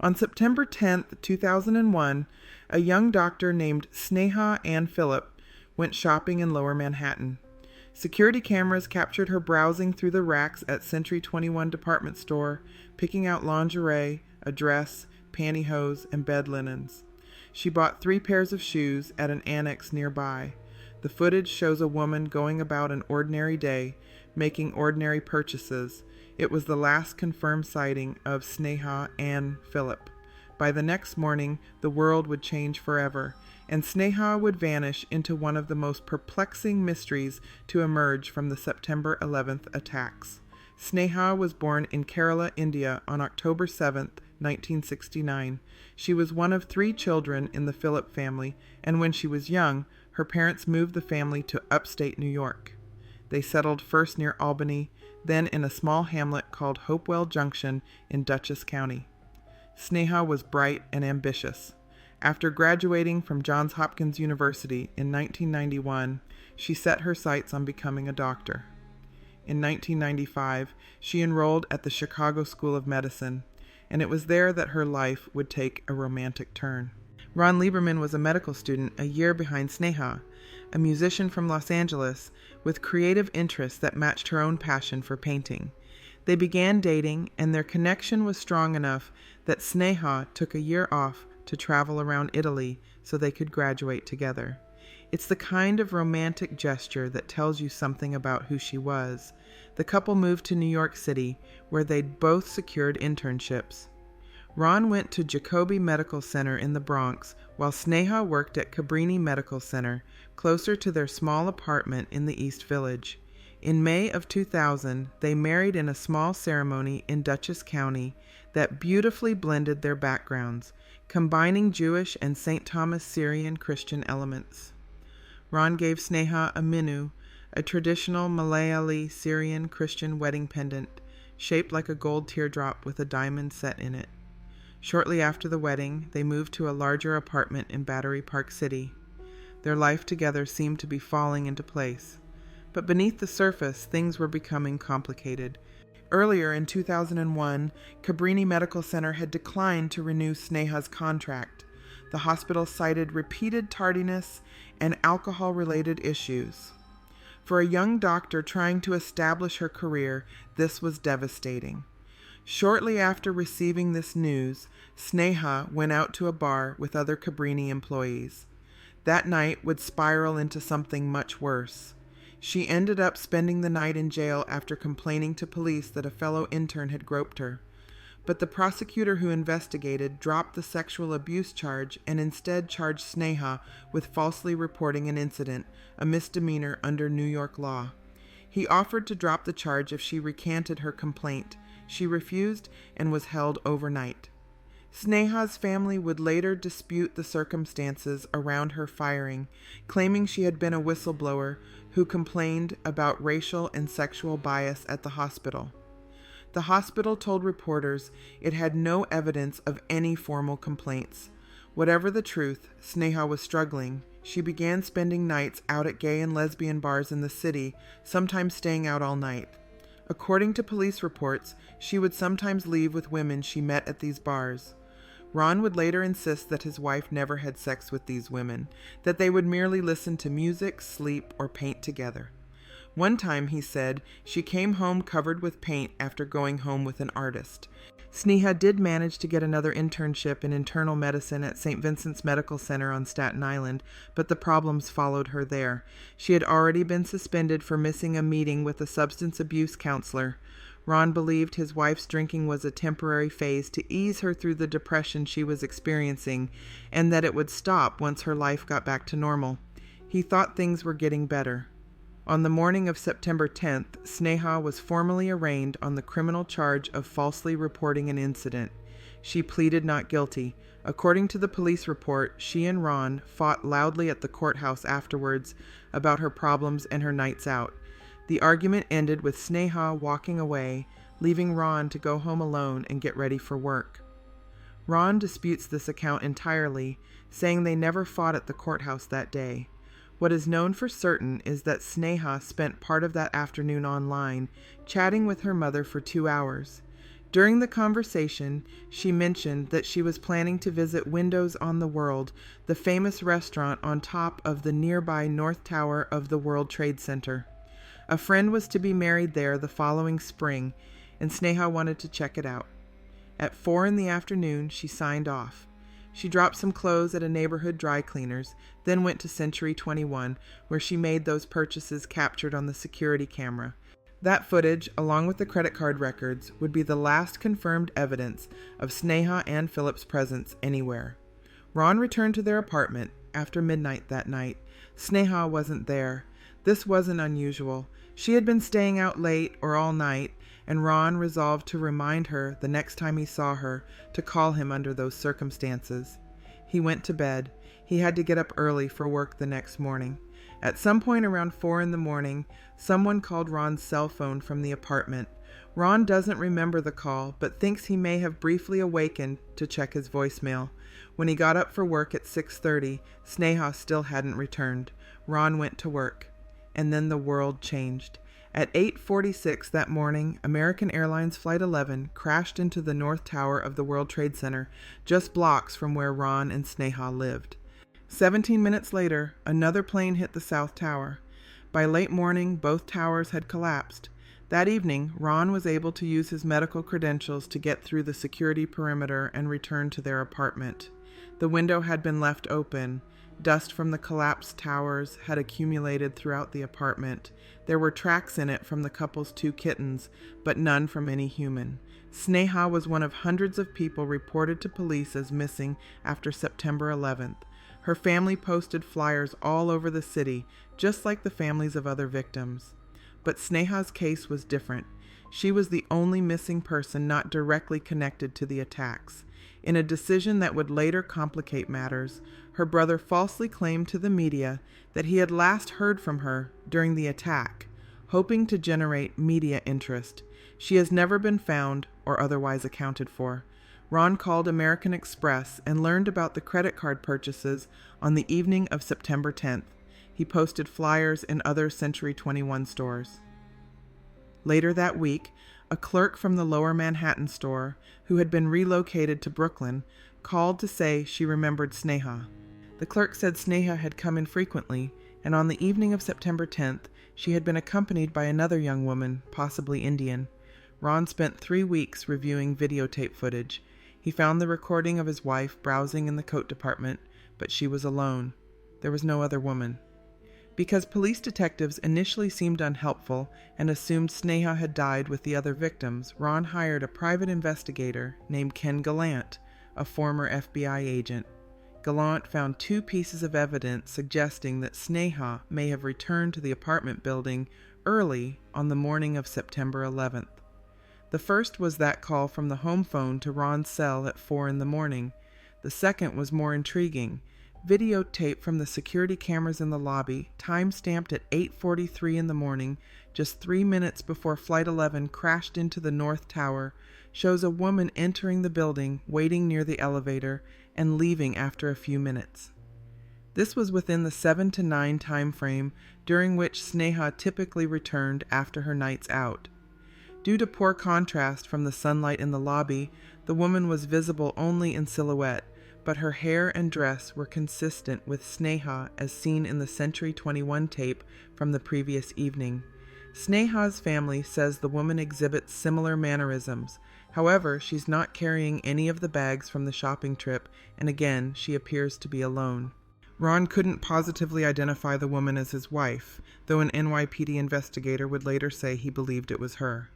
On September 10th, 2001, a young doctor named Sneha Ann Phillip went shopping in Lower Manhattan. Security cameras captured her browsing through the racks at Century 21 department store, picking out lingerie, a dress, pantyhose, and bed linens. She bought 3 pairs of shoes at an annex nearby. The footage shows a woman going about an ordinary day, making ordinary purchases. It was the last confirmed sighting of Sneha Ann Phillip. By the next morning, the world would change forever, and Sneha would vanish into one of the most perplexing mysteries to emerge from the September 11th attacks. Sneha was born in Kerala, India on October 7th, 1969. She was one of 3 children in the Phillip family, and when she was young, her parents moved the family to upstate New York. They settled first near Albany, then in a small hamlet called Hopewell Junction in Dutchess County. Sneha was bright and ambitious. After graduating from Johns Hopkins University in 1991, she set her sights on becoming a doctor. In 1995, she enrolled at the Chicago School of Medicine, and it was there that her life would take a romantic turn. Ron Lieberman was a medical student a year behind Sneha, a musician from Los Angeles with creative interests that matched her own passion for painting. They began dating, and their connection was strong enough that Sneha took a year off to travel around Italy so they could graduate together. It's the kind of romantic gesture that tells you something about who she was. The couple moved to New York City, where they'd both secured internships. Ron went to Jacobi Medical Center in the Bronx, while Sneha worked at Cabrini Medical Center, closer to their small apartment in the East Village. In May of 2000, they married in a small ceremony in Dutchess County that beautifully blended their backgrounds, combining Jewish and St. Thomas Syrian Christian elements. Ron gave Sneha a minu, a traditional Malayali Syrian Christian wedding pendant, shaped like a gold teardrop with a diamond set in it. Shortly after the wedding, they moved to a larger apartment in Battery Park City. Their life together seemed to be falling into place. But beneath the surface, things were becoming complicated. Earlier in 2001, Cabrini Medical Center had declined to renew Sneha's contract. The hospital cited repeated tardiness and alcohol-related issues. For a young doctor trying to establish her career, this was devastating. Shortly after receiving this news, Sneha went out to a bar with other Cabrini employees. That night would spiral into something much worse. She ended up spending the night in jail after complaining to police that a fellow intern had groped her. But the prosecutor who investigated dropped the sexual abuse charge and instead charged Sneha with falsely reporting an incident, a misdemeanor under New York law. He offered to drop the charge if she recanted her complaint. She refused and was held overnight. Sneha's family would later dispute the circumstances around her firing, claiming she had been a whistleblower who complained about racial and sexual bias at the hospital. The hospital told reporters it had no evidence of any formal complaints. Whatever the truth, Sneha was struggling. She began spending nights out at gay and lesbian bars in the city, sometimes staying out all night. According to police reports, she would sometimes leave with women she met at these bars. Ron would later insist that his wife never had sex with these women, that they would merely listen to music, sleep, or paint together. One time, he said, she came home covered with paint after going home with an artist. Sneha did manage to get another internship in internal medicine at St. Vincent's Medical Center on Staten Island, but the problems followed her there. She had already been suspended for missing a meeting with a substance abuse counselor. Ron believed his wife's drinking was a temporary phase to ease her through the depression she was experiencing, and that it would stop once her life got back to normal. He thought things were getting better. On the morning of September 10th, Sneha was formally arraigned on the criminal charge of falsely reporting an incident. She pleaded not guilty. According to the police report, she and Ron fought loudly at the courthouse afterwards about her problems and her nights out. The argument ended with Sneha walking away, leaving Ron to go home alone and get ready for work. Ron disputes this account entirely, saying they never fought at the courthouse that day. What is known for certain is that Sneha spent part of that afternoon online, chatting with her mother for 2 hours. During the conversation, she mentioned that she was planning to visit Windows on the World, the famous restaurant on top of the nearby North Tower of the World Trade Center. A friend was to be married there the following spring, and Sneha wanted to check it out. At 4 in the afternoon, she signed off. She dropped some clothes at a neighborhood dry cleaner's, then went to Century 21, where she made those purchases captured on the security camera. That footage, along with the credit card records, would be the last confirmed evidence of Sneha and Philip's presence anywhere. Ron returned to their apartment after midnight that night. Sneha wasn't there. This wasn't unusual. She had been staying out late or all night, and Ron resolved to remind her the next time he saw her to call him under those circumstances. He went to bed. He had to get up early for work the next morning. At some point around 4 in the morning, someone called Ron's cell phone from the apartment. Ron doesn't remember the call, but thinks he may have briefly awakened to check his voicemail. When he got up for work at 6:30, Sneha still hadn't returned. Ron went to work. And then the world changed. At 8:46 that morning, American Airlines Flight 11 crashed into the North Tower of the World Trade Center, just blocks from where Ron and Sneha lived. 17 minutes later, another plane hit the South Tower. By late morning, both towers had collapsed. That evening, Ron was able to use his medical credentials to get through the security perimeter and return to their apartment. The window had been left open. Dust from the collapsed towers had accumulated throughout the apartment. There were tracks in it from the couple's 2 kittens, but none from any human. Sneha was one of hundreds of people reported to police as missing after September 11th. Her family posted flyers all over the city, just like the families of other victims. But Sneha's case was different. She was the only missing person not directly connected to the attacks. In a decision that would later complicate matters, her brother falsely claimed to the media that he had last heard from her during the attack, hoping to generate media interest. She has never been found or otherwise accounted for. Ron called American Express and learned about the credit card purchases on the evening of September 10th. He posted flyers in other Century 21 stores. Later that week, a clerk from the Lower Manhattan store, who had been relocated to Brooklyn, called to say she remembered Sneha. The clerk said Sneha had come in frequently, and on the evening of September 10th, she had been accompanied by another young woman, possibly Indian. Ron spent 3 weeks reviewing videotape footage. He found the recording of his wife browsing in the coat department, but she was alone. There was no other woman. Because police detectives initially seemed unhelpful and assumed Sneha had died with the other victims, Ron hired a private investigator named Ken Gallant, a former FBI agent. Gallant found 2 pieces of evidence suggesting that Sneha may have returned to the apartment building early on the morning of September 11th. The first was that call from the home phone to Ron's cell at 4 in the morning. The second was more intriguing. Videotape from the security cameras in the lobby, time-stamped at 8:43 in the morning, just 3 minutes before Flight 11 crashed into the North Tower, shows a woman entering the building, waiting near the elevator, and leaving after a few minutes. This was within the 7 to 9 time frame during which Sneha typically returned after her nights out. Due to poor contrast from the sunlight in the lobby, the woman was visible only in silhouette, but her hair and dress were consistent with Sneha as seen in the Century 21 tape from the previous evening. Sneha's family says the woman exhibits similar mannerisms. However, she's not carrying any of the bags from the shopping trip, and again, she appears to be alone. Ron couldn't positively identify the woman as his wife, though an NYPD investigator would later say he believed it was her.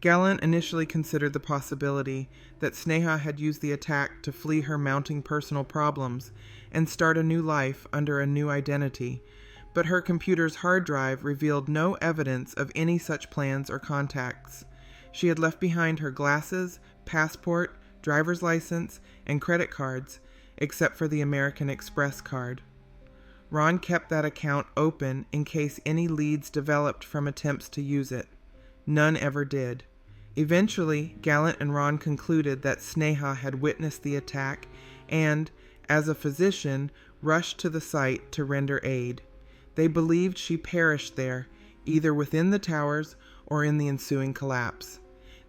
Gallant initially considered the possibility that Sneha had used the attack to flee her mounting personal problems and start a new life under a new identity, but her computer's hard drive revealed no evidence of any such plans or contacts. She had left behind her glasses, passport, driver's license, and credit cards, except for the American Express card. Ron kept that account open in case any leads developed from attempts to use it. None ever did. Eventually, Gallant and Ron concluded that Sneha had witnessed the attack and, as a physician, rushed to the site to render aid. They believed she perished there, either within the towers or in the ensuing collapse.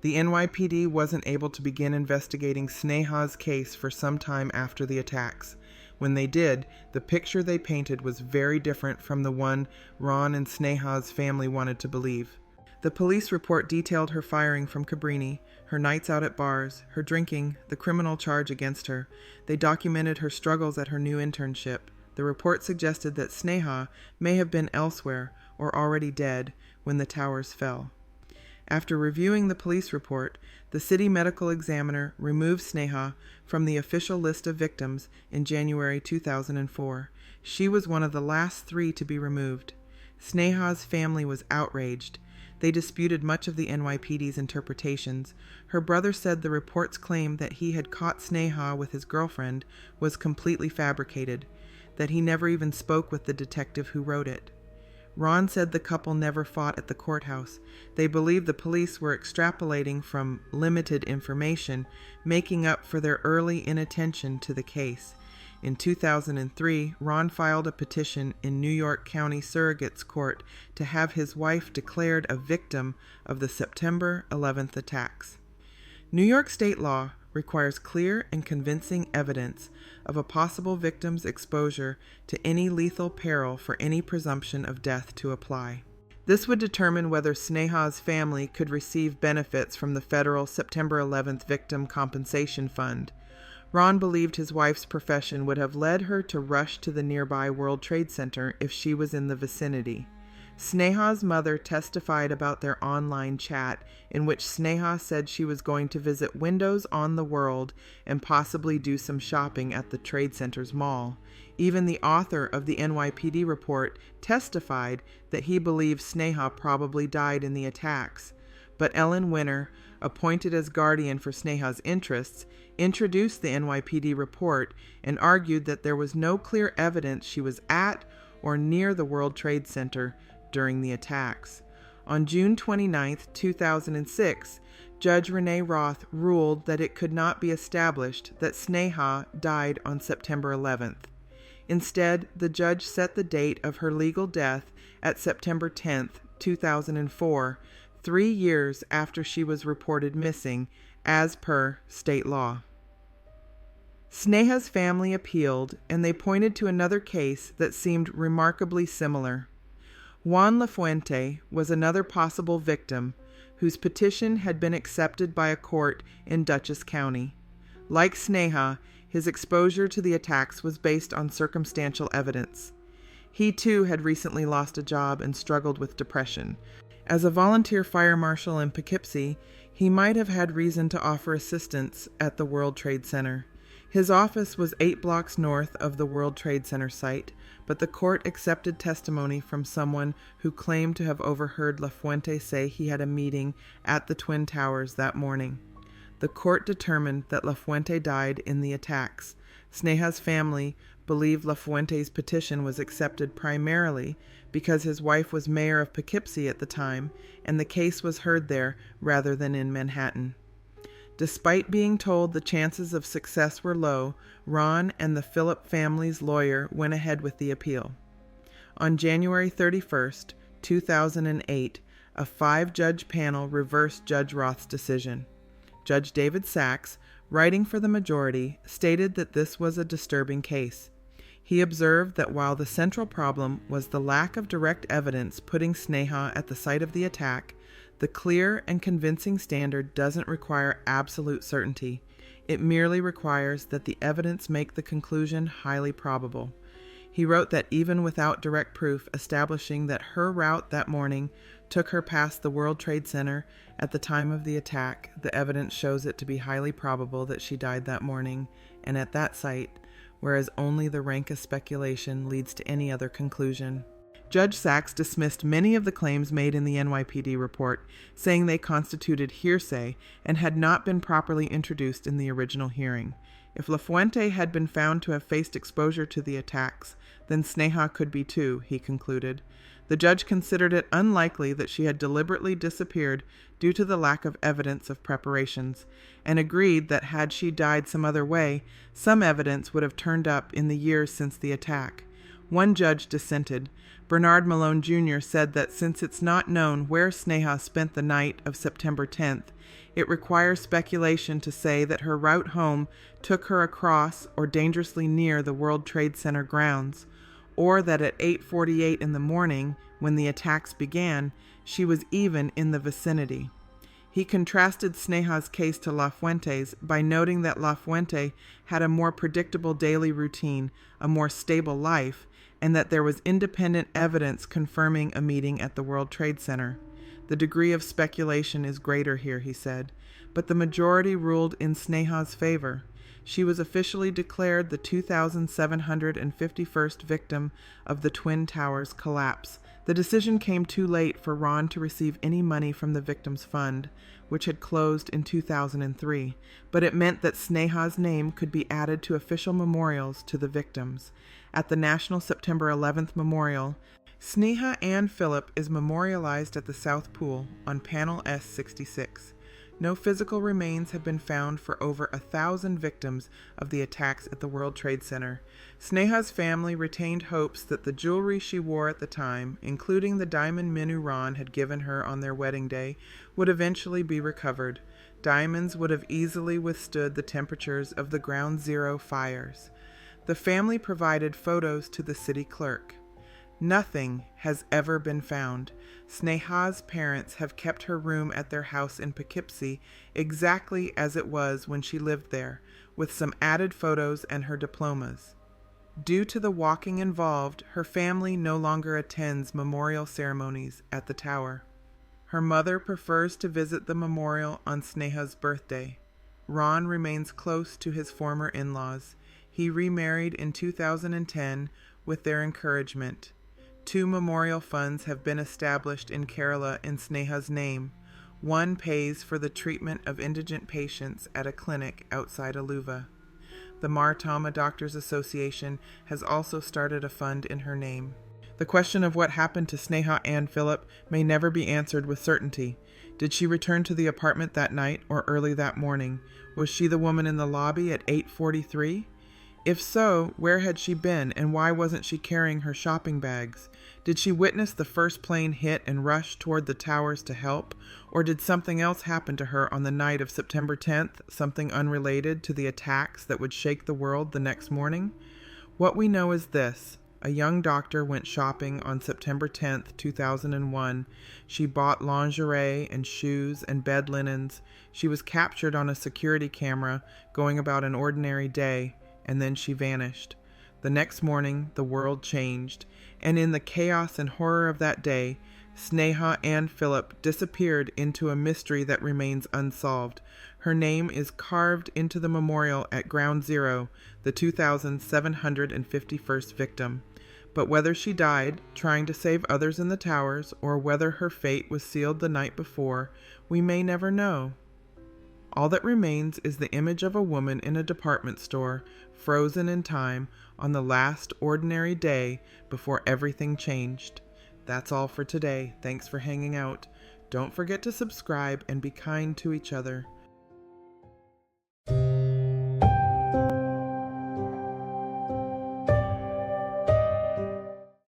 The NYPD wasn't able to begin investigating Sneha's case for some time after the attacks. When they did, the picture they painted was very different from the one Ron and Sneha's family wanted to believe. The police report detailed her firing from Cabrini, her nights out at bars, her drinking, the criminal charge against her. They documented her struggles at her new internship. The report suggested that Sneha may have been elsewhere or already dead when the towers fell. After reviewing the police report, the city medical examiner removed Sneha from the official list of victims in January 2004. She was one of the last 3 to be removed. Sneha's family was outraged. They disputed much of the NYPD's interpretations. Her brother said the report's claim that he had caught Sneha with his girlfriend was completely fabricated, that he never even spoke with the detective who wrote it. Ron said the couple never fought at the courthouse. They believed the police were extrapolating from limited information, making up for their early inattention to the case. In 2003, Ron filed a petition in New York County Surrogate's Court to have his wife declared a victim of the September 11th attacks. New York state law requires clear and convincing evidence of a possible victim's exposure to any lethal peril for any presumption of death to apply. This would determine whether Sneha's family could receive benefits from the federal September 11th Victim Compensation Fund. Ron believed his wife's profession would have led her to rush to the nearby World Trade Center if she was in the vicinity. Sneha's mother testified about their online chat in which Sneha said she was going to visit Windows on the World and possibly do some shopping at the Trade Center's mall. Even the author of the NYPD report testified that he believed Sneha probably died in the attacks. But Ellen Winter, appointed as guardian for Sneha's interests, introduced the NYPD report and argued that there was no clear evidence she was at or near the World Trade Center during the attacks. On June 29, 2006, Judge Renee Roth ruled that it could not be established that Sneha died on September 11th. Instead, the judge set the date of her legal death at September 10, 2004, 3 years after she was reported missing, as per state law. Sneha's family appealed, and they pointed to another case that seemed remarkably similar. Juan Lafuente was another possible victim whose petition had been accepted by a court in Dutchess County. Like Sneha, his exposure to the attacks was based on circumstantial evidence. He too had recently lost a job and struggled with depression. As a volunteer fire marshal in Poughkeepsie, he might have had reason to offer assistance at the World Trade Center. His office was 8 blocks north of the World Trade Center site, but the court accepted testimony from someone who claimed to have overheard Lafuente say he had a meeting at the Twin Towers that morning. The court determined that Lafuente died in the attacks. Sneha's family believed Lafuente's petition was accepted primarily because his wife was mayor of Poughkeepsie at the time, and the case was heard there rather than in Manhattan. Despite being told the chances of success were low, Ron and the Phillip family's lawyer went ahead with the appeal. On January 31, 2008, a 5-judge panel reversed Judge Roth's decision. Judge David Sachs, writing for the majority, stated that this was a disturbing case. He observed that while the central problem was the lack of direct evidence putting Sneha at the site of the attack, the clear and convincing standard doesn't require absolute certainty. It merely requires that the evidence make the conclusion highly probable. He wrote that even without direct proof establishing that her route that morning took her past the World Trade Center at the time of the attack, the evidence shows it to be highly probable that she died that morning and at that site, whereas only the rankest speculation leads to any other conclusion. Judge Sachs dismissed many of the claims made in the NYPD report, saying they constituted hearsay and had not been properly introduced in the original hearing. If Lafuente had been found to have faced exposure to the attacks, then Sneha could be too, he concluded. The judge considered it unlikely that she had deliberately disappeared due to the lack of evidence of preparations, and agreed that had she died some other way, some evidence would have turned up in the years since the attack. One judge dissented. Bernard Malone Jr. said that since it's not known where Sneha spent the night of September 10th, it requires speculation to say that her route home took her across or dangerously near the World Trade Center grounds, or that at 8:48 in the morning, when the attacks began, she was even in the vicinity. He contrasted Sneha's case to La Fuente's by noting that La Fuente had a more predictable daily routine, a more stable life, and that there was independent evidence confirming a meeting at the World Trade Center. The degree of speculation is greater here, he said, but the majority ruled in Sneha's favor. She was officially declared the 2,751st victim of the Twin Towers collapse. The decision came too late for Ron to receive any money from the Victims Fund, which had closed in 2003, but it meant that Sneha's name could be added to official memorials to the victims. At the National September 11th Memorial, Sneha Ann Phillip is memorialized at the South Pool on panel S66. No physical remains have been found for over 1,000 victims of the attacks at the World Trade Center. Sneha's family retained hopes that the jewelry she wore at the time, including the diamond Minu Ron had given her on their wedding day, would eventually be recovered. Diamonds would have easily withstood the temperatures of the Ground Zero fires. The family provided photos to the city clerk. Nothing has ever been found. Sneha's parents have kept her room at their house in Poughkeepsie exactly as it was when she lived there, with some added photos and her diplomas. Due to the walking involved, her family no longer attends memorial ceremonies at the tower. Her mother prefers to visit the memorial on Sneha's birthday. Ron remains close to his former in-laws. He remarried in 2010 with their encouragement. 2 memorial funds have been established in Kerala in Sneha's name. One pays for the treatment of indigent patients at a clinic outside Aluva. The Martama Doctors Association has also started a fund in her name. The question of what happened to Sneha Ann Phillip may never be answered with certainty. Did she return to the apartment that night or early that morning? Was she the woman in the lobby at 8:43? If so, where had she been, and why wasn't she carrying her shopping bags? Did she witness the first plane hit and rush toward the towers to help? Or did something else happen to her on the night of September 10th, something unrelated to the attacks that would shake the world the next morning? What we know is this. A young doctor went shopping on September 10th, 2001. She bought lingerie and shoes and bed linens. She was captured on a security camera going about an ordinary day, and then she vanished. The next morning, the world changed, and in the chaos and horror of that day, Sneha Ann Phillip disappeared into a mystery that remains unsolved. Her name is carved into the memorial at Ground Zero, the 2,751st victim. But whether she died trying to save others in the towers, or whether her fate was sealed the night before, we may never know. All that remains is the image of a woman in a department store, frozen in time, on the last ordinary day before everything changed. That's all for today. Thanks for hanging out. Don't forget to subscribe and be kind to each other.